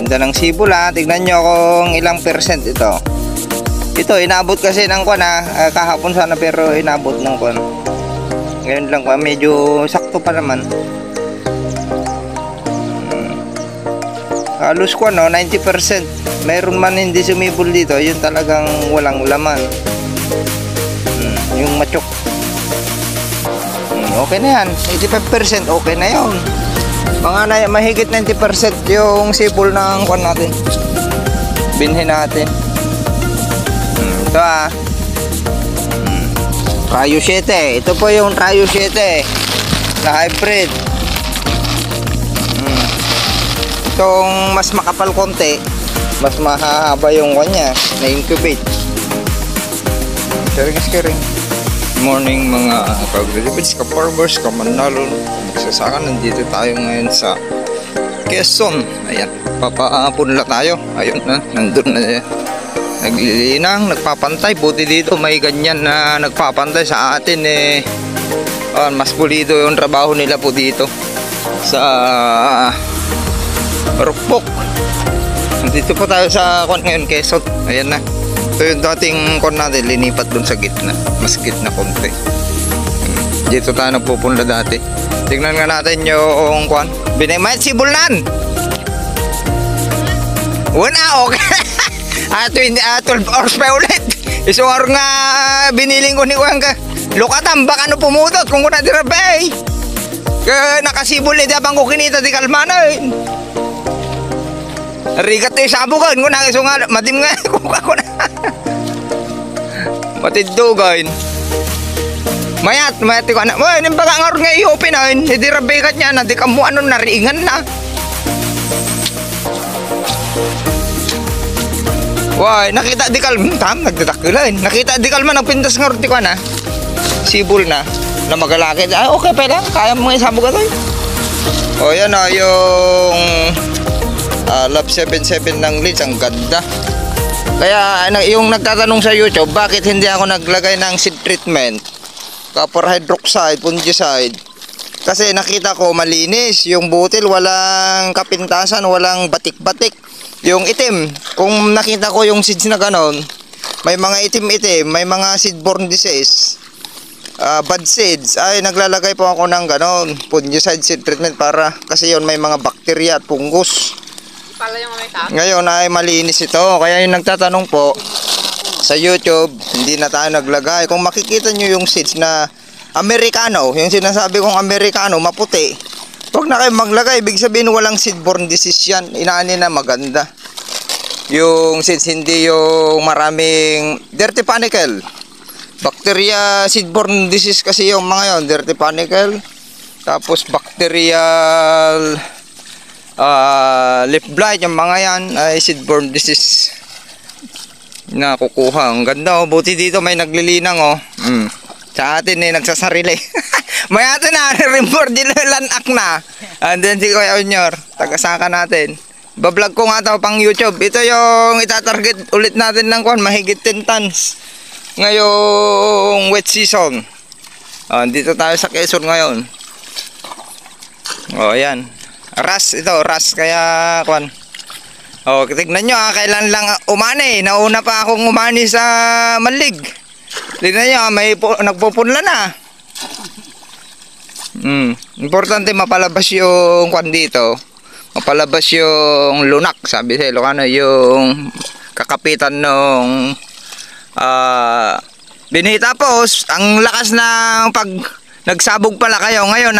Ganda ng sibol ha. Tignan nyo kung ilang percent ito. Ito inabot kasi ng kwan ha. Kahapon sana pero inabot ng kwan. Ngayon lang kwan. Medyo sakto pa naman. Halos kwan no, 90%. Mayroon man hindi sumibol dito. Yun talagang walang laman. Yung matsok. Okay na yan. 85% okay na yun. Mga mahigit 90% yung sibol ng kwan natin. Binhi natin. Ito Rayo 7. Ito po yung Rayo 7 na hybrid. Itong mas makapal konti, mas mahahaba yung kanya na incubate. Sharing. Morning mga kagribids, ka-farmers, ka-manalon, magsasaka. Nandito tayo ngayon sa Quezon. Ayan, papapunla tayo. Ayun na, nandun na yan. Naglilinang, nagpapantay. Buti dito may ganyan na nagpapantay sa atin eh. Mas pulido yung trabaho nila po dito sa Rukbok. Nandito po tayo sa ngayon Quezon. Ayan na. Ito yung dating kon natin, linipat dun sa gitna. Mas gitna konti. Dito tayo nagpupunla dati. Tignan nga natin yung kon. Binimayat si Bulan. Wala, okay. 12 hours pa ulit. Isuwar nga biniling ko ni Juan ka. Lukatan, baka ano pumutot kung kuna dirabay. Kaya nakasibol ito abang ko kinita di kalmanan. Rigat tayo sabugan ko na iso nga matim nga kuka ko na. Matiddugan. Mayat ko na. Wah, ini baga nga nga i-open na. Hindi rabigat niya na. Di ka mo ano naringan na. Wah, nakita di kalman. Nagdadakilan. Nakita di kalman. Nagpintas nga rin ko na. Sibol na. Na magalakit. Ah, okay pa lang. Kaya mo nga isabugan to. O yan na yung Love 77 ng leads. Ang ganda. Kaya yung nagtatanong sa YouTube, bakit hindi ako naglagay ng seed treatment, copper hydroxide, fungicide? Kasi nakita ko malinis yung butil, walang kapintasan, walang batik-batik. Yung itim, kung nakita ko yung seeds na ganon, may mga itim-itim, may mga seedborne disease, bad seeds, ay naglalagay po ako ng ganon, fungicide seed treatment para, kasi yun may mga bakterya at fungus. Ngayon ay malinis ito. Kaya yung nagtatanong po sa YouTube, hindi na tayo naglagay. Kung makikita nyo yung seeds na Americano, yung sinasabi kong Americano, maputi, huwag na kayo maglagay. Ibig sabihin walang seedborne disease yan. Inaani na maganda yung seeds, hindi yung maraming dirty panicle. Bacteria seedborne disease kasi yung mga yon, dirty panicle. Tapos bacterial leaf blight, yung mga yan ay seedborne disease na kukuha. Ang ganda oh, buti dito may naglilinang oh. Sa atin eh nagsasarili. May atin na report din lanak na. And then si Kuya Onyor, tagasaka natin. Bablog ko nga ito pang YouTube. Ito yung itatarget ulit natin ng kwan, mahigit 10 tons ngayong wet season. Dito tayo sa Quezon ngayon. Oh yan, ras ito, ras kaya kwan. Oh, tignan nyo kailan lang umani. Nauna pa akong umani sa Manlig. Tignan nyo, may nagpupunla na. Importante mapalabas yung kwan dito. Mapalabas yung lunak, sabi sa Ilocano, yung kakapitan nung binhi. Tapos ang lakas ng pag nagsabog pala kayo ngayon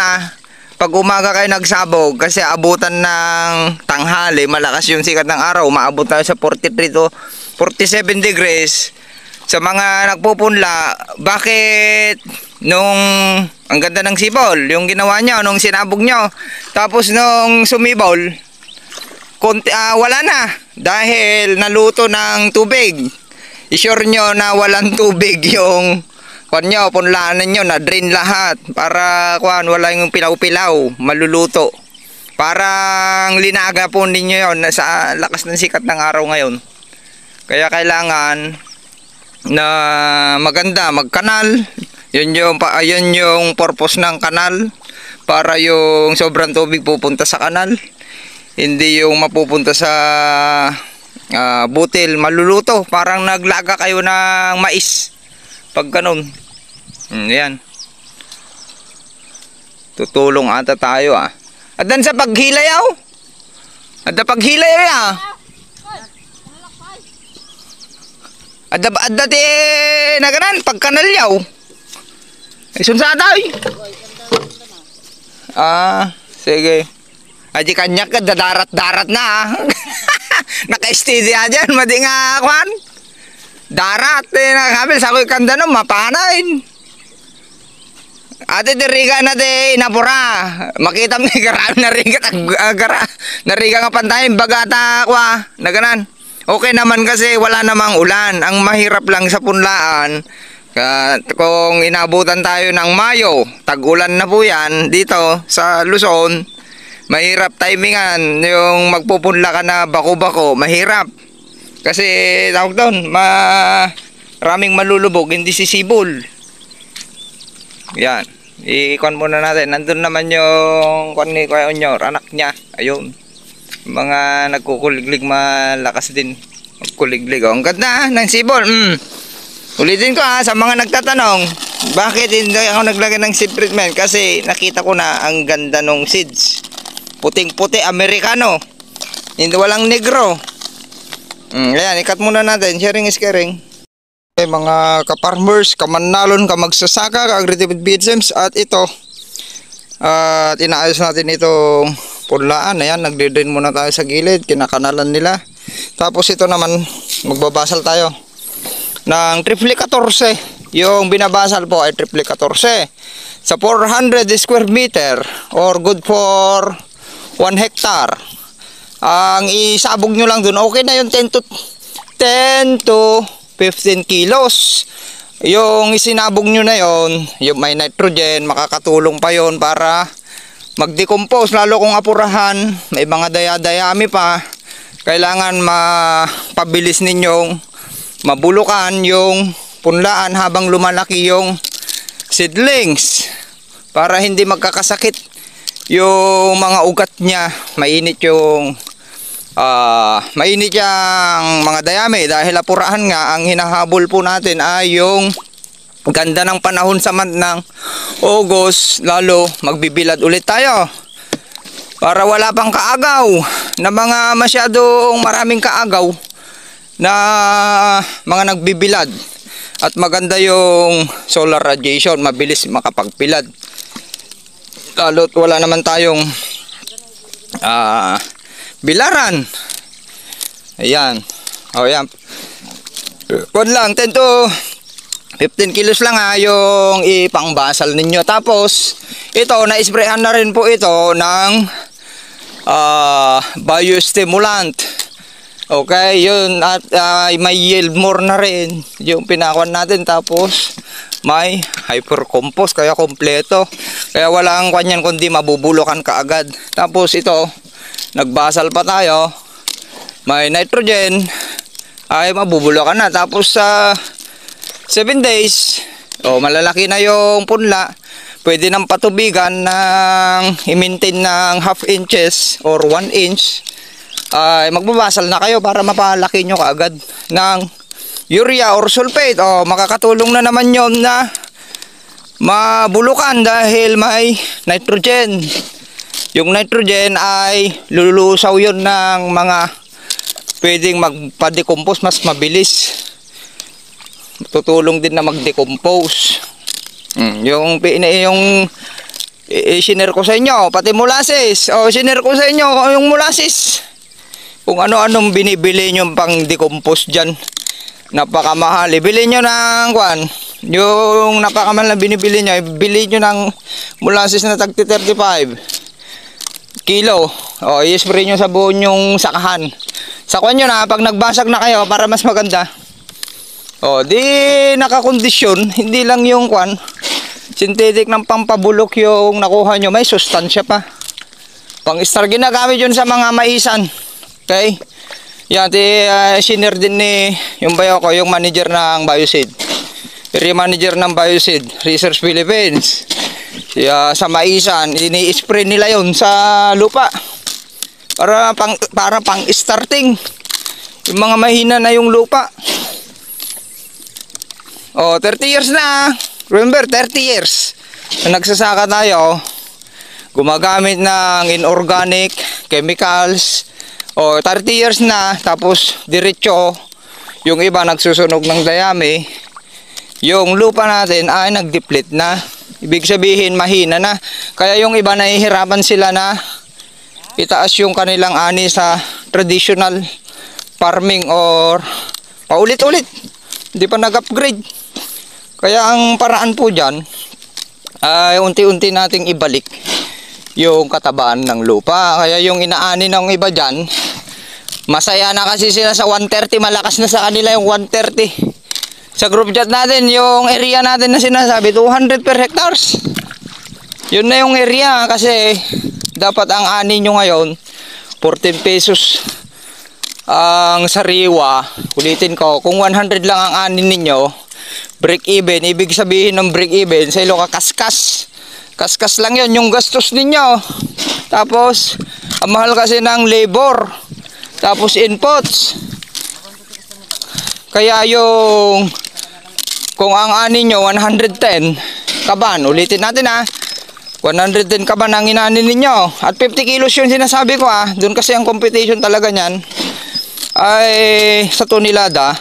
pag umaga kayo nagsabog kasi abutan ng tanghali, malakas yung sikat ng araw, maabot tayo sa 43 to 47 degrees. Sa mga nagpupunla, bakit nung ang ganda ng sibol, yung ginawa nyo nung sinabog nyo, tapos nung sumibol wala na dahil naluto ng tubig. I-sure nyo na walang tubig yung kanyo, punlaan nyo, na drain lahat para wala yung pilaw-pilaw, maluluto. Parang linaga po ninyo yon sa lakas ng sikat ng araw ngayon. Kaya kailangan na maganda, magkanal. Yun yung purpose ng kanal, para yung sobrang tubig pupunta sa kanal. Hindi yung mapupunta sa butil, maluluto. Parang naglaga kayo ng mais. Pag ganun. Yan. Tutulong ata tayo At dan sa paghilayaw. At da paghilayaw At ti naganan pagkanalyaw. Sunsadaw. Sige. Aji kanyak ka dadarat-darat na Naka-steady dyan, madi nga kwan. Darat nakabil sa ko'y kanda no, mapanain. Ate diriga na de inapura. Makita mo garami nariga nga pantayin bagata kwa naganan. Okay naman kasi wala namang ulan. Ang mahirap lang sa punlaan kung inabutan tayo ng Mayo, tag-ulan na po yan dito sa Luzon. Mahirap timingan yung magpupunla ka na bako-bako, mahirap. Kasi tawag doon, maraming malulubog, hindi sisibol. Yan. I-con muna natin. Nandun naman yung kon ni Kuya Onyor, anak niya. Ayun. Mga nagkukuliglig malakas din. Magkuliglig. Ang ganda ng sibol. Ulitin ko sa mga nagtatanong, bakit hindi ako naglagay ng seed treatment? Kasi nakita ko na ang ganda ng seeds. Puting-puti, Amerikano. Hindi walang negro. Ayan, ikat muna natin. Sharing is caring. Mga ka-farmers, kamanalon, kamagsasaka, ka-agritipid BSMs, at ito at inaayos natin itong punlaan. Ayan, nagde-drain muna tayo sa gilid, kinakanalan nila. Tapos ito naman, magbabasal tayo ng triple 14. Yung binabasal po ay triple 14 sa 400 square meter or good for 1 hectare. Ang isabog nyo lang dun, okay na yung 10 to 15 kilos. Yung isinabog nyo na yon, yung may nitrogen, makakatulong pa yon para mag-decompose. Lalo kung apurahan, may mga daya-dayami pa, kailangan mapabilis ninyong mabulukan yung punlaan habang lumalaki yung seedlings para hindi magkakasakit yung mga ugat niya. Mainit yung mainit yung mga dayami dahil apurahan nga. Ang hinahabol po natin ay yung ganda ng panahon sa month ng August, lalo magbibilad ulit tayo para wala pang kaagaw na mga masyadong maraming kaagaw na mga nagbibilad. At maganda yung solar radiation, mabilis makapagpilad, lalo't wala naman tayong bilaran. Ayan. O yan. Kung lang 10 to 15 kilos lang yung ipangbasal ninyo. Tapos ito, na-sprayan na rin po ito ng biostimulant. Okay, yun. At may yield more na rin yung pinakuan natin. Tapos may hypercompost, kaya kompleto. Kaya walang kanyan kundi mabubulukan kaagad. Tapos ito, nagbasal pa tayo, may nitrogen, ay mabubulukan na. Tapos sa 7 days, malalaki na yung punla. Pwede nang patubigan ng i-maintain ng half inches or 1 inch. Ay magbabasal na kayo para mapalaki nyo kaagad ng urea or sulfate. Makakatulong na naman yon na mabulukan dahil may nitrogen. Yung nitrogen ay lulusaw yon ng mga pwedeng magpa-decompose mas mabilis. Tutulong din na mag-decompose. Yung sinare ko sa inyo, pati molasses. Sinare ko sa inyo yung molasses. Kung ano-anong binibili nyo pang decompose dyan, napakamahal. Ibili nyo ng yung napakamahal na binibili nyo, ibili nyo ng molasses na tag 35 kilo. I-spray nyo sa buon yung sakahan. Sakuan nyo na pag nagbasag na kayo para mas maganda. Di nakakondisyon. Hindi lang yung synthetic ng pampabulok yung nakuha nyo. May sustansya pa. Pang-star ginagamit yun sa mga maisan. Okay? Yan, sinare din ni yung bayo ko, yung manager ng Bioseed. Area manager ng Bioseed, Research Philippines. Sa maisan, ini-spray nila yon sa lupa Para pang starting. Yung mga mahina na yung lupa. Oh, 30 years na. Remember, 30 years. Na nagsasaka tayo. Gumagamit ng inorganic chemicals. Oh, 30 years na. Tapos, diretso. Yung iba nagsusunog ng dayami. Yung lupa natin ay nag-deplete na. Ibig sabihin, mahina na. Kaya yung iba nahihirapan sila na itaas yung kanilang ani sa traditional farming or paulit-ulit. Hindi pa nag-upgrade. Kaya ang paraan po dyan ay unti-unti nating ibalik yung katabaan ng lupa. Kaya yung inaani ng iba dyan, masaya na kasi sila sa 130. Malakas na sa kanila yung 130. Sa group chat natin, yung area natin na sinasabi, 200 per hectares. Yun na yung area kasi dapat ang ani nyo ngayon, 14 pesos ang sariwa. Ulitin ko, kung 100 lang ang ani ninyo, break even, ibig sabihin ng break even, sa ilo kaskas. Kaskas lang yun, yung gastos ninyo. Tapos, ang mahal kasi ng labor. Tapos inputs. Kaya yung, kung ang ani nyo, 110 kaban, ulitin natin 110 kaban ang inani ninyo. At 50 kilos yung sinasabi ko doon kasi ang competition talaga nyan ay sa tonelada.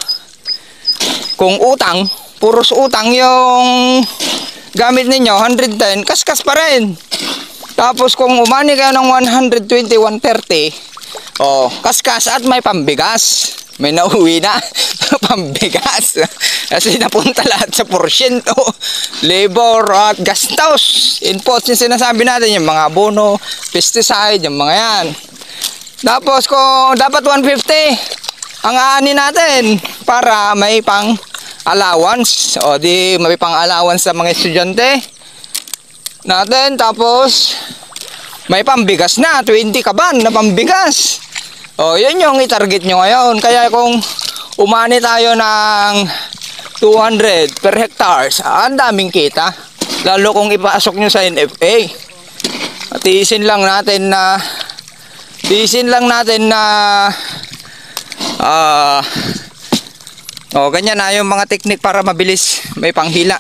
Kung utang, puros utang yung gamit ninyo, 110, kaskas pa rin. Tapos kung umani kayo ng 120, 130, kaskas at may pambigas. May nauwi na pambigas. Kasi napunta lahat sa porsyento. Labor at gastos. Inputs yung sinasabi natin, yung mga abono, pesticide, yung mga yan. Tapos kung dapat 150 ang aani natin para may pang allowance. O di may pang allowance sa mga estudyante natin. Tapos may pambigas na, 20 kaban na pambigas. O yun yung i-target nyo ngayon. Kaya kung umani tayo ng 200 per hectares, ang daming kita. Lalo kung ipasok nyo sa NFA. Tiisin lang natin na ganyan na yung mga technique para mabilis may panghila.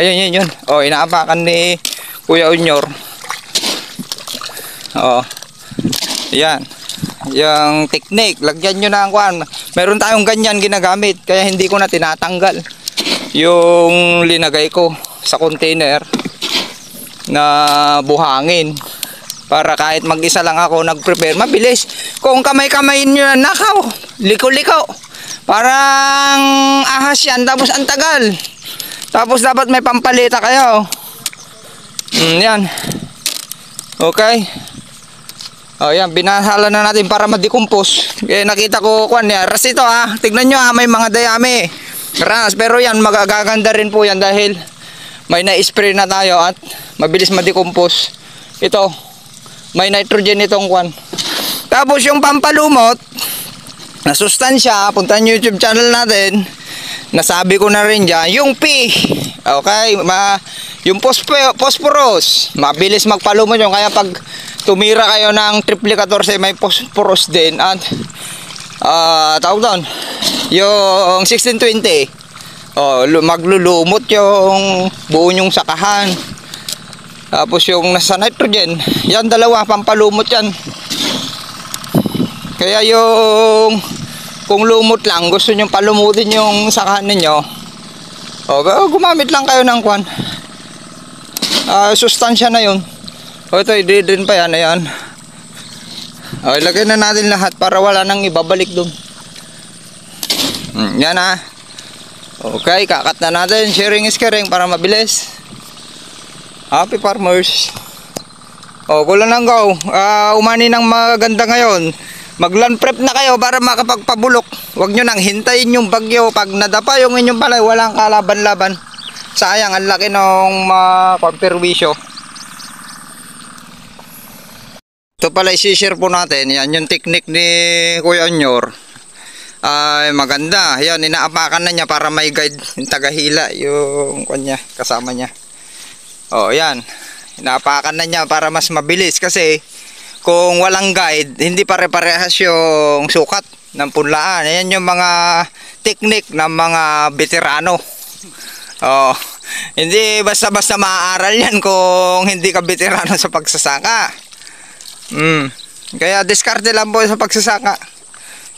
Ayun yun. Inaapakan ni Kuya Unyor. Yan. Yung technique, lagyan nyo na ang kuhan. Meron tayong ganyan ginagamit, kaya hindi ko na tinatanggal yung linagay ko sa container na buhangin. Para kahit mag-isa lang ako nag-prepare, mabilis. Kung kamay-kamay nyo na nakaw, liko-liko. Parang ahas yan, tapos ang tagal. Tapos dapat may pampalita kayo. Yan. Okay. Yan, binahala na natin para ma-decompose. Nakita ko ras ito tignan nyo may mga dayami. Ras, pero yan magaganda rin po yan dahil may na-spray na tayo at mabilis ma-decompose. Ito, may nitrogen itong Tapos yung pampalumot na sustansya, puntahan nyo YouTube channel natin. Nasabi ko na rin dyan, yung P. Okay, yung phosphorus, mabilis magpalumot yun. Kaya pag tumira kayo ng triplicator may phosphorus din. At tawag doon, yung 1620, maglulumot yung buo yung sakahan. Tapos yung nasa nitrogen, yan dalawa, pampalumot yan. Kaya yung kung lumot lang, gusto nyo palumutin yung sakahan ninyo, gumamit lang kayo ng sustansya na yun. Ito, i-drain pa yan. Ayan. Ilagay na natin lahat para wala nang ibabalik dun. Yan Okay, kakat na natin. Sharing is caring para mabilis. Happy farmers. Go lang ng go. Umani ng maganda ngayon. Mag-land prep na kayo para makapagpabulok. Huwag nyo nang hintayin yung bagyo. Pag nadapa yung inyong palay, walang kalaban-laban. Sayang, ang laki ng perwisyo. Ito pala i-share po natin. Yan yung technique ni Kuya Unyor. Ay maganda. Yan, inaapakan na niya para may guide yung tagahila. Yung kanya, kasama niya. Yan. Inaapakan na niya para mas mabilis. Kasi kung walang guide, hindi pare-parehas yung sukat ng punlaan. Ayan yung mga technique ng mga veterano. Oh, hindi basta-basta maaaral yan kung hindi ka veterano sa pagsasaka. Kaya diskarte lang po sa pagsasaka.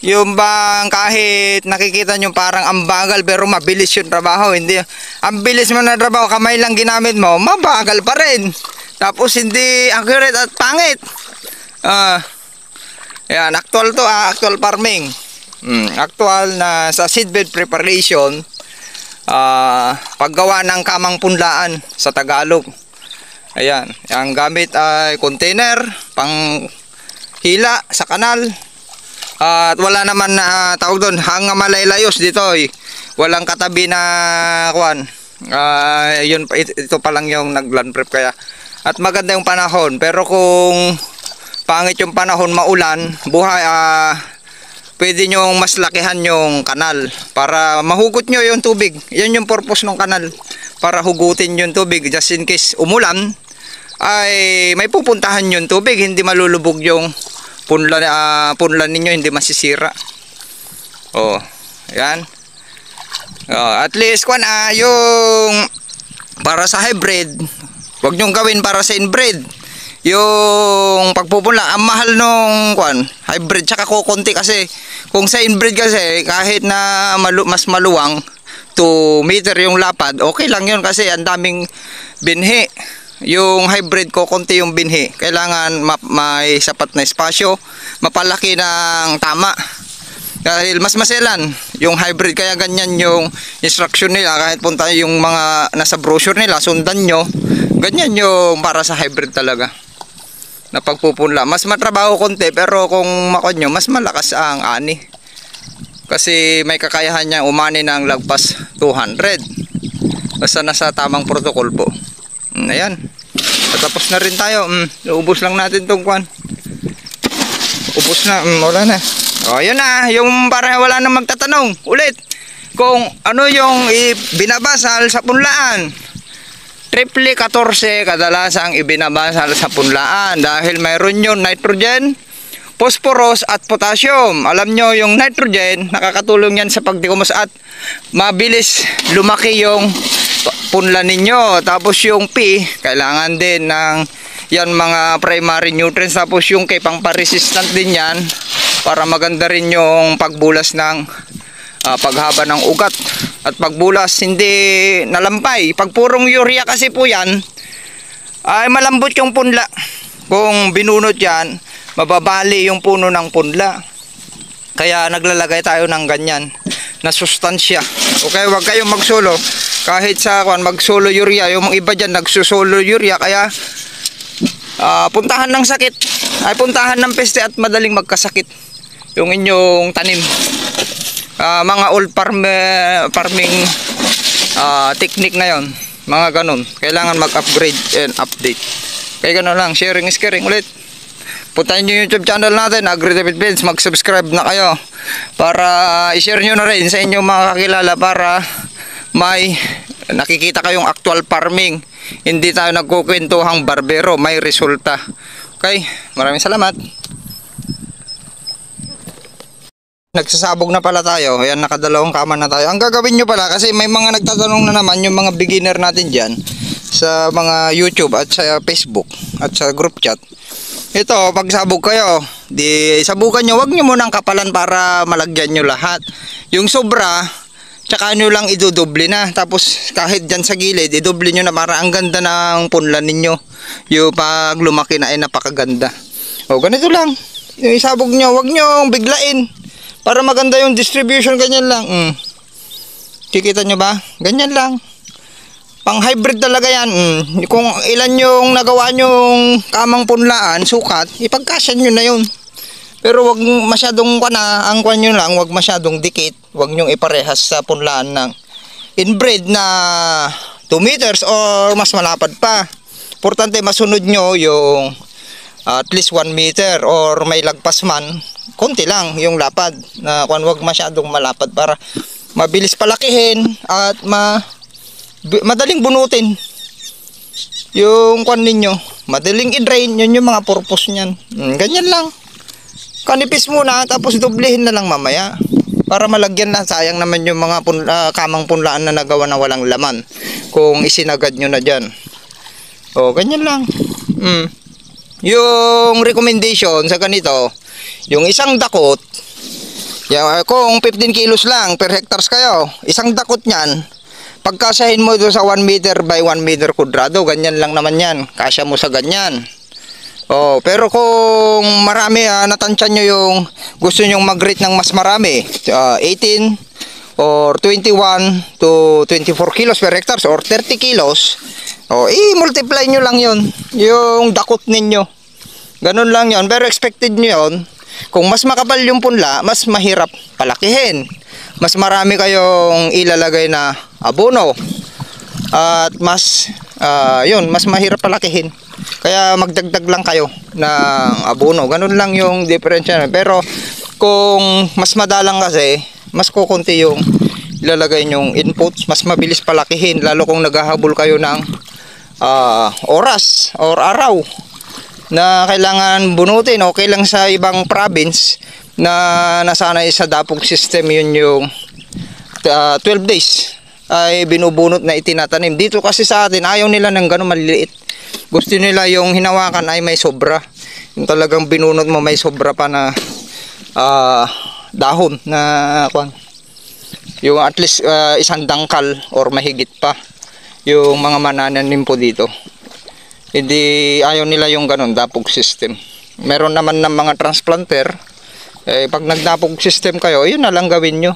Yung bang kahit nakikita nyo parang ang bagal pero mabilis yung trabaho. Hindi, ang bilis mo na trabaho, kamay lang ginamit mo, mabagal pa rin. Tapos hindi accurate at pangit. Yan, actual to, actual farming. Actual na sa seedbed preparation, paggawa ng kamang punlaan sa Tagalog. Ayan, ang gamit ay container, pang hila sa kanal. At wala naman na tawag doon, hanga malaylayos dito. Walang katabi na kuan. Ito pa lang yung nag-land prep kaya. At maganda yung panahon, pero kung pangit yung panahon, maulan, pwede nyong mas lakihan yung kanal para mahugot nyo yung tubig. Yan yung purpose ng kanal, para hugutin yung tubig. Just in case umulan, ay may pupuntahan yung tubig, hindi malulubog yung punla ninyo, hindi masisira. Yan. At least yung para sa hybrid, wag nyong gawin para sa inbred. Yung pagpupunla, ang mahal nung hybrid tsaka kukunti kasi. Kung sa inbred kasi kahit na mas maluwang 2 meter yung lapad, okay lang yun kasi ang daming binhi. Yung hybrid kukunti yung binhi, kailangan may sapat na espasyo, mapalaki ng tama. Dahil mas maselan yung hybrid, kaya ganyan yung instruction nila. Kahit punta yung mga nasa brochure nila, sundan nyo. Ganyan yung para sa hybrid talaga na pagpupunla. Mas matrabaho konti, pero kung makon nyo, mas malakas ang ani. Kasi may kakayahan niya umani ng lagpas 200. Basta nasa tamang protocol po. Ayan. Tapos na rin tayo. Ubus lang natin tong kwan. Ubus na. Wala na. Yun na, yung para wala nang magtatanong ulit kung ano yung binabasal sa punlaan. Triple 14 kadalasang ibinabasal sa punlaan dahil mayroon yung nitrogen, phosphorus at potassium. Alam nyo yung nitrogen, nakakatulong yan sa pagtikumos at mabilis lumaki yung punla ninyo. Tapos yung P, kailangan din ng yan mga primary nutrients. Tapos yung K, pang pa-resistant din yan para maganda rin yung pagbulas ng paghaba ng ugat at pagbulas hindi nalampay. Pag purong urea kasi po yan ay malambot yung punla. Kung binunot yan, mababali yung puno ng punla. Kaya naglalagay tayo ng ganyan na sustansya. Okay, wag kayong magsolo. Kahit sa magsolo urea, yung iba dyan nagsusolo urea, kaya puntahan ng sakit ay puntahan ng peste at madaling magkasakit yung inyong tanim. Mga old farming technique na yon, mga ganun. Kailangan mag-upgrade and update. Kaya ganun lang, sharing is caring ulit. Puntahan nyo yung YouTube channel natin, AgriDavidVince. Mag-subscribe na kayo para i-share nyo na rin sa inyong mga kakilala para may nakikita kayong actual farming. Hindi tayo nagkukwentuhang barbero, may resulta. Okay, maraming salamat. Nagsasabog na pala tayo. Ayan, nakadalawang kama na tayo. Ang gagawin nyo pala, kasi may mga nagtatanong na naman yung mga beginner natin dyan sa mga YouTube at sa Facebook at sa group chat. Ito, pag sabog kayo, di sabugan nyo, wag nyo munang kapalan para malagyan nyo lahat. Yung sobra, tsaka nyo lang idodoble na. Tapos kahit dyan sa gilid, idoble nyo na para ang ganda ng punlan ninyo. Yung pag lumaki na ay napakaganda. O, ganito lang. Yung isabog nyo, wag nyo biglain. Para maganda yung distribution, ganyan lang. Kikita nyo ba? Ganyan lang. Pang hybrid talaga yan. Kung ilan yung nagawa nyong kamang punlaan, sukat, ipagkasya nyo na yun. Pero wag masyadong ang kwan nyo lang, wag masyadong dikit. Wag nyong iparehas sa punlaan ng inbred na 2 meters or mas malapad pa. Importante masunod nyo yung at least 1 meter or may lagpas man. Konti lang yung lapad na wag masyadong malapad para mabilis palakihin at madaling bunutin yung kwan ninyo, madaling i-drain, yun yung mga purpose niyan. Ganyan lang. Kanipis muna, tapos dublehin na lang mamaya. Para malagyan na, sayang naman yung mga kamang punlaan na nagawa na walang laman. Kung isinagad nyo na dyan. O, ganyan lang. Yung recommendation sa ganito, yung isang dakot, kung 15 kilos lang per hectares kayo, isang dakot nyan, pagkasahin mo doon sa 1 meter by 1 meter kudrado, ganyan lang naman yan. Kasya mo sa ganyan. Oh, pero kung marami natansya nyo yung gusto nyong mag-rate ng mas marami, 18 or 21 to 24 kilos per hectares or 30 kilos, i-multiply nyo lang yun, yung dakot ninyo. Ganun lang yun, pero expected nyo yun. Kung mas makapal yung punla, mas mahirap palakihin. Mas marami kayong ilalagay na abono. At mas mahirap palakihin. Kaya magdagdag lang kayo ng abono. Ganun lang yung difference. Pero kung mas madalang kasi, mas kukunti yung ilalagay nyong inputs. Mas mabilis palakihin. Lalo kung naghahabol kayo ng oras or araw na kailangan bunutin. Okay lang sa ibang province na nasanay sa dapog system, yun yung 12 days ay binubunot na itinatanim. Dito kasi sa atin ayaw nila ng gano'ng maliliit. Gusto nila yung hinawakan ay may sobra, yung talagang binunot mo may sobra pa na dahon na yung at least isang dangkal or mahigit pa yung mga manananim po dito. Hindi, ayaw nila yung ganun dapog system. Meron naman ng mga transplanter, pag nagdapog system kayo, yun na lang gawin nyo.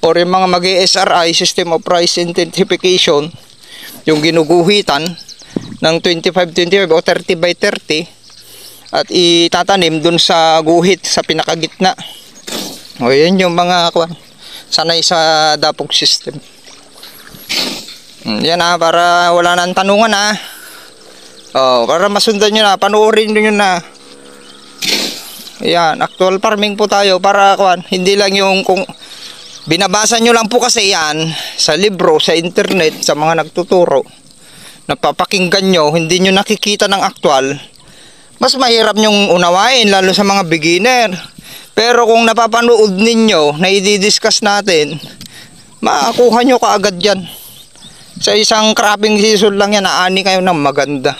Or yung mga mag-SRI, System of Rice Identification, yung ginuguhitan ng 25-25 o 30 by 30 at itatanim dun sa guhit sa pinakagitna. O yun yung mga sanay sa dapog system. Yan para wala nang tanungan para masundan nyo na, panoorin nyo na. Yan, actual farming po tayo para hindi lang yung kung binabasa nyo lang po kasi yan sa libro, sa internet, sa mga nagtuturo, napapakinggan nyo, hindi nyo nakikita ng actual, mas mahirap nyong unawain lalo sa mga beginner. Pero kung napapanood ninyo na i-discuss natin, makakuha nyo kaagad yan. Sa isang cropping season lang yan, naani kayo ng maganda,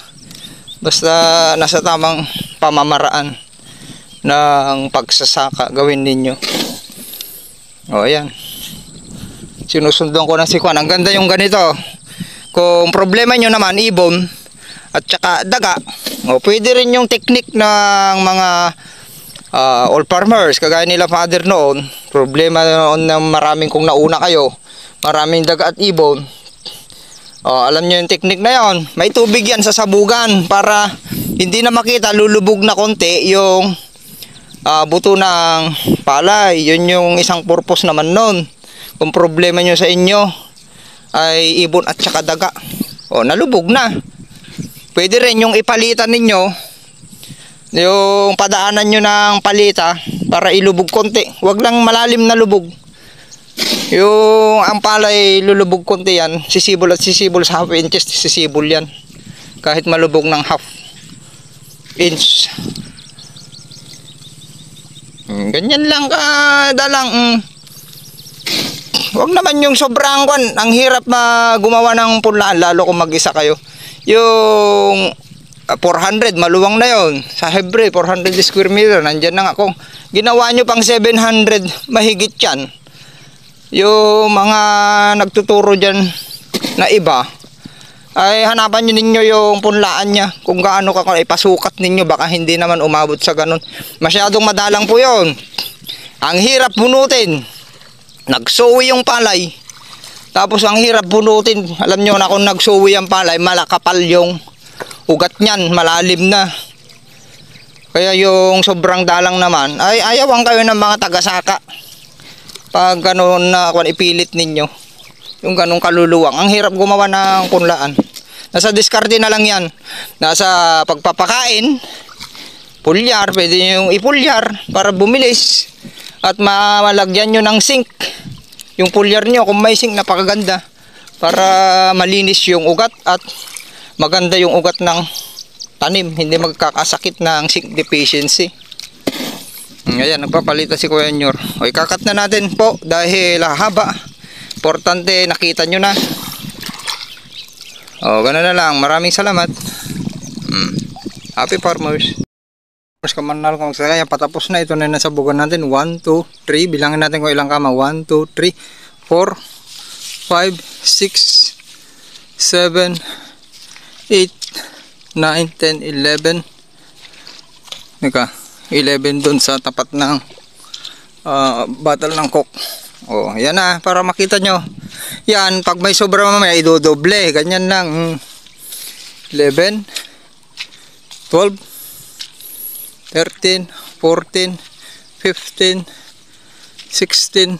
basta nasa tamang pamamaraan ng pagsasaka gawin ninyo. Ayan, sinusundan ko na si Kwan. Ang ganda yung ganito. Kung problema nyo naman ibon at saka daga, pwede rin yung technique ng mga all farmers kagaya nila father noon. Problema noon na maraming, kung nauna kayo, maraming daga at ibon, alam nyo yung technique na yon. May tubig yan sa sabugan para hindi na makita, lulubog na konti yung buto ng palay. Yun yung isang purpose naman nun. Kung problema nyo sa inyo ay ibon at saka daga, nalubog na, pwede rin yung ipalitan ninyo, yung padaanan nyo ng palita para ilubog konti. Wag lang malalim na lubog. Yung ang palay lulubog konti yan, sisibol at sisibol sa half inches, sisibol yan kahit malubog ng half inch. Ganyan lang dalang. Huwag naman yung sobrang ang hirap gumawa ng punlaan, lalo kung mag-isa kayo. Yung 400 maluwang na yon sa Hebre, 400 square meter, nandyan na nga. Kung ginawa nyo pang 700, mahigit yan. Yung mga nagtuturo dyan na iba, ay hanapan nyo ninyo yung punlaan niya, kung gaano ka ipasukat ninyo, baka hindi naman umabot sa ganun. Masyadong madalang po yon. Ang hirap bunutin, nagsuwi yung palay, tapos ang hirap bunutin. Alam nyo na kung nagsuwi ang palay, malakapal yung ugat nyan, malalim na. Kaya yung sobrang dalang naman, ay ayawan kayo ng mga tagasaka. Pag gano'n na ipilit ninyo yung ganong kaluluwang, ang hirap gumawa ng punlaan. Nasa diskarte na lang yan. Nasa pagpapakain, pulyar, pwede nyo yung ipulyar para bumilis. At malagyan nyo ng sink yung pulyar nyo. Kung may sink, napakaganda para malinis yung ugat at maganda yung ugat ng tanim, hindi magkakasakit ng zinc deficiency. Ayan, nagpapalitan si Kuya Nyor. O, ikakat na natin po dahil haba. Importante, nakita nyo na. O, gano'n na lang. Maraming salamat. Happy farmers. Mas kamanal kung kaya patapos na. Ito na nasa bugan natin. 1, 2, 3. Bilangin natin kung ilang kama. 1, 2, 3, 4, 5, 6, 7, 8, 9, 10, 11. Nika, 11 dun sa tapat ng bottle ng Coke. O, yan na. Para makita nyo. Yan, pag may sobra mamaya, idodoble. Ganyan lang. 11, 12, 13, 14, 15, 16,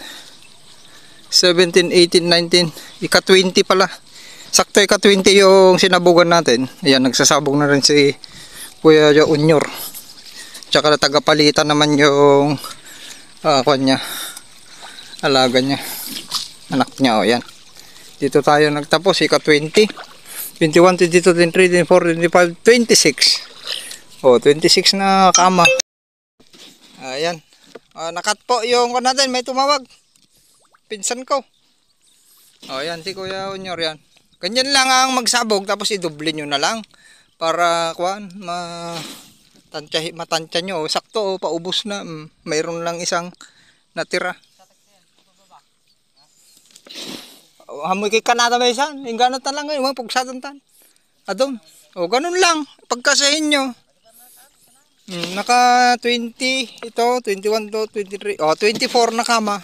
17, 18, 19, ika-20 pala. Sakto ika-20 yung sinabugan natin. Ayan, nagsasabog na rin si Kuya Unyor. Tsaka tagapalitan naman yung kanya, alaga niya, anak niya. O yan, dito tayo nagtapos, ika-20, 21, 22, 23, 24, 25, 26. O, 26 na kama. Ayan. Nakat po yung natin, may tumawag. Pinsan ko. O, yan, si Kuya Unyor yan. Ganyan lang ang magsabog, tapos idoble nyo na lang. Para, matansya nyo. Sakto, paubos na. Mayroon lang isang natira. Hamoy kay kanata may isan. Yung ganat na lang ngayon, pagsatan tan. Adon. O, ganun lang. Pagkasahin nyo. Naka 20 ito, 21 to 23. Oh, 24 na kama.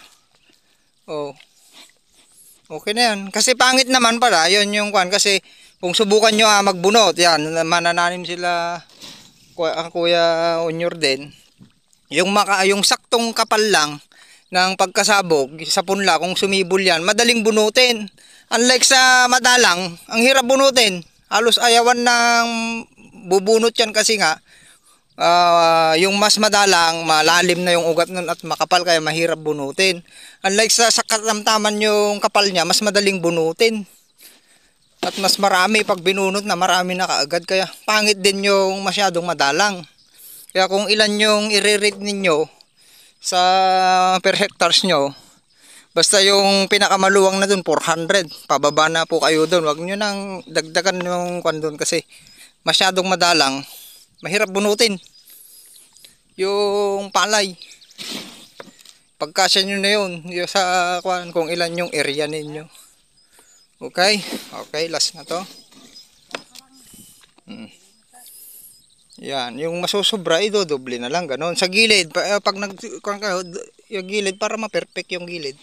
Oh. Okay na 'yan. Kasi pangit naman pala, 'yon yung kwan kasi kung subukan niyo magbunot, 'yan, manananim sila Kuya Unyor din. Yung saktong kapal lang ng pagkasabog sa punla, kung sumibol 'yan, madaling bunutin. Unlike sa madalang, ang hirap bunutin. Halos ayawan ng bubunot 'yan kasi nga yung mas madalang, malalim na yung ugat nun at makapal, kaya mahirap bunutin. Unlike sa katamtaman yung kapal niya, mas madaling bunutin. At mas marami, pag binunot na marami na kaagad, kaya pangit din yung masyadong madalang. Kaya kung ilan yung i-rate ninyo sa per hectares nyo, basta yung pinakamaluwang na dun, 400. Pababa na po kayo dun. Huwag nyo nang dagdagan yung kwan dun kasi masyadong madalang. Mahirap bunutin yung palay. Pagkasya nyo na yun yung sa kung ilan yung area ninyo. Okay, last na to. Yan, yung masusobra, idodoble na lang, ganon. Sa gilid, pag yung gilid, para ma-perfect yung gilid,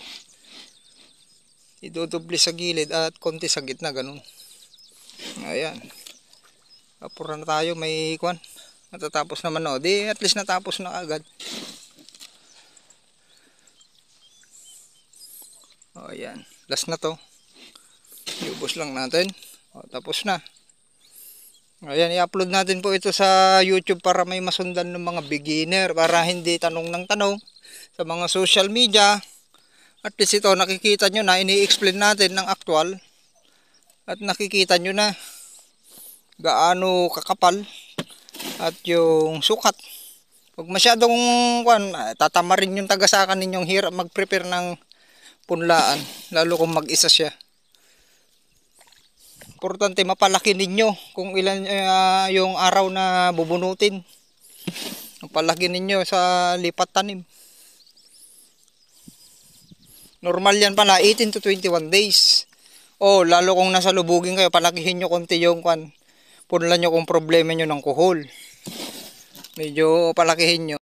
idodoble sa gilid at konti sa gitna, ganon. Ayan. Apura na tayo, may kwan. Natatapos naman, no. Di, at least natapos na agad. O, ayan. Last na to. Iubos lang natin. O, tapos na. Ayan, i-upload natin po ito sa YouTube para may masundan ng mga beginner. Para hindi tanong ng tanong sa mga social media. At least ito, nakikita nyo na, ini-explain natin ng actual. At nakikita nyo na gaano kakapal at yung sukat. Huwag masyadong tatamarin yung tagasakan ninyong, hirap mag-prepare ng punlaan, lalo kung mag-isa siya. Importante mapalaki ninyo kung ilan yung araw na bubunutin. Mapalaki ninyo sa lipat tanim. Normal yan pala 18 to 21 days. O lalo kung nasa lubugin kayo, palakihin nyo konti yung punla nyo kung problema nyo ng kuhol. Medyo palakihin nyo.